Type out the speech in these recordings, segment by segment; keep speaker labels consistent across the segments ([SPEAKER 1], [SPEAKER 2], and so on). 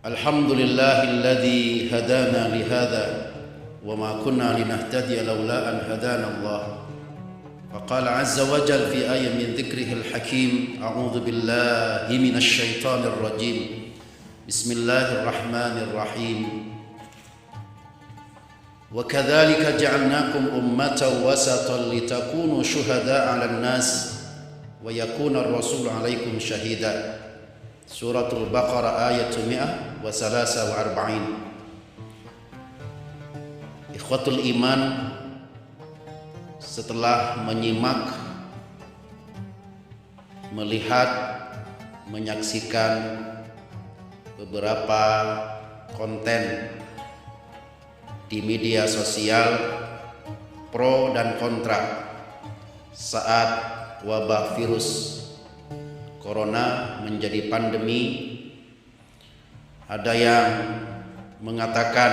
[SPEAKER 1] Alhamdulillahilladzi hadana lihada wa ma kunna linahtadiya laula an hadana Allah. Faqala azza wa jalla fi ayatin min dzikrihil hakim, a'udzu billahi minasy syaithanir rajim. Bismillahirrahmanirrahim. Wa kadzalika ja'alnakum ummatan wasatan litakunu syuhada'a 'alan nas wa yakuna ar-rasulu 'alaikum syahida. Suratul Baqarah ayat 143. Ikhwatul iman, setelah menyimak, melihat, menyaksikan beberapa konten di media sosial pro dan kontra saat wabah virus Corona menjadi pandemi, ada yang mengatakan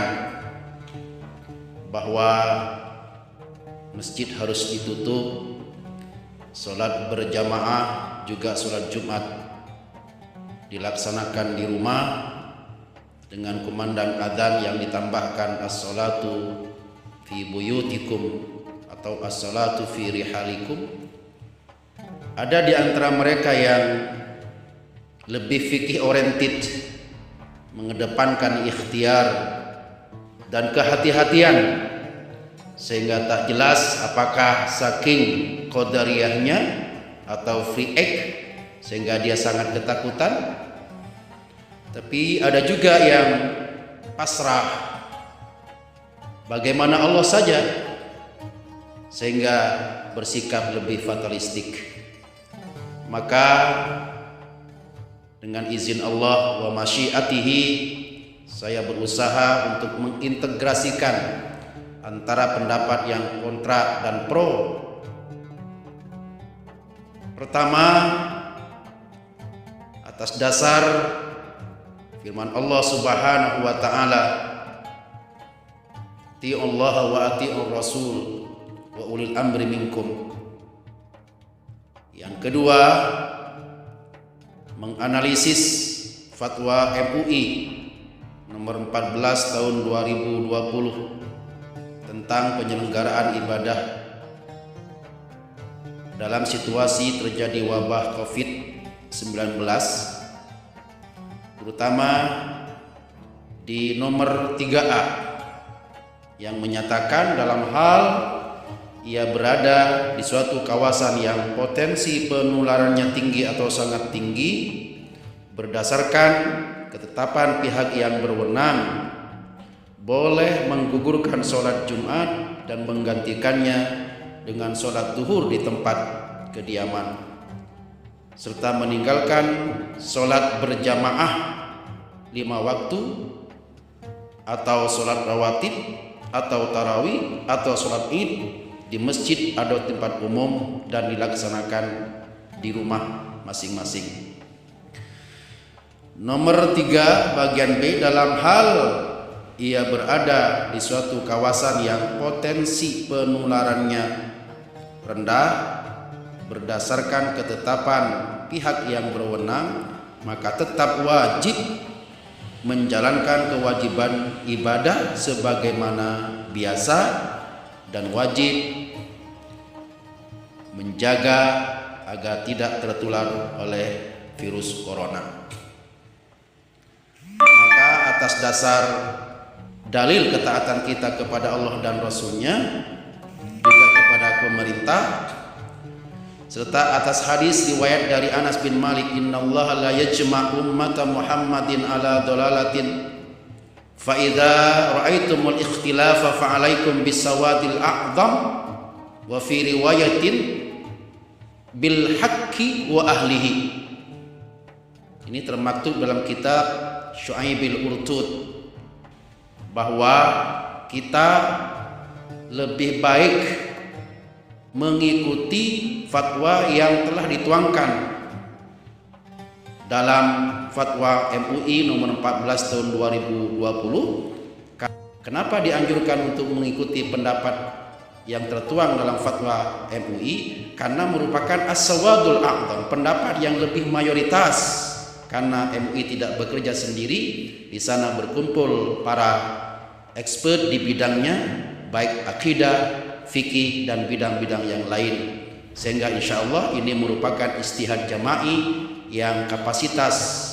[SPEAKER 1] bahwa masjid harus ditutup, sholat berjamaah juga sholat Jumat dilaksanakan di rumah dengan kumandang adzan yang ditambahkan as-sholatu fi buyutikum atau as-sholatu fi rihalikum. Ada di antara mereka yang lebih fikih oriented, mengedepankan ikhtiar dan kehati-hatian, sehingga tak jelas apakah saking qadariyahnya atau free act sehingga dia sangat ketakutan. Tapi ada juga yang pasrah, bagaimana Allah saja, sehingga bersikap lebih fatalistik. Maka dengan izin Allah wa masyiatihi, saya berusaha untuk mengintegrasikan antara pendapat yang kontra dan pro. Pertama, atas dasar firman Allah Subhanahu wa taala, "Ati'ullaha wa ati'ur rasul wa ulil amri minkum." Yang kedua, menganalisis fatwa MUI nomor 14 tahun 2020 tentang penyelenggaraan ibadah dalam situasi terjadi wabah COVID-19, terutama di nomor 3A yang menyatakan dalam hal ia berada di suatu kawasan yang potensi penularannya tinggi atau sangat tinggi, berdasarkan ketetapan pihak yang berwenang, boleh menggugurkan sholat Jumat dan menggantikannya dengan sholat zuhur di tempat kediaman, serta meninggalkan sholat berjamaah 5 waktu atau sholat rawatib atau tarawih atau sholat id di masjid atau tempat umum dan dilaksanakan di rumah masing-masing. Nomor 3 bagian B, dalam hal ia berada di suatu kawasan yang potensi penularannya rendah berdasarkan ketetapan pihak yang berwenang, maka tetap wajib menjalankan kewajiban ibadah sebagaimana biasa dan wajib menjaga agar tidak tertular oleh virus corona. Maka atas dasar dalil ketaatan kita kepada Allah dan Rasul-Nya, juga kepada pemerintah, serta atas hadis riwayat dari Anas bin Malik, "Innallaha la yajma'u ummata Muhammadin ala dolalatin fa idza ra'aitumul ikhtilafa fa 'alaikum bisawadil a'zam wa fi riwayatin bil haqqi wa ahlihi." Ini termaktub dalam kitab Syu'aibil Urtud, bahwa kita lebih baik mengikuti fatwa yang telah dituangkan dalam fatwa MUI nomor 14 tahun 2020. Kenapa dianjurkan untuk mengikuti pendapat yang tertuang dalam fatwa MUI? Karena merupakan as-sawadul a'zam, pendapat yang lebih mayoritas. karena MUI tidak bekerja sendiri. Di sana berkumpul para expert di bidangnya, baik akidah, fikih dan bidang-bidang yang lain, sehingga insya Allah ini merupakan ijtihad jama'i yang kapasitas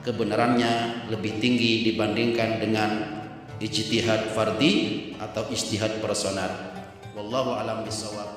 [SPEAKER 1] kebenarannya lebih tinggi dibandingkan dengan ijtihad fardhi atau ijtihad personal. Wallahu a'lam bishawab.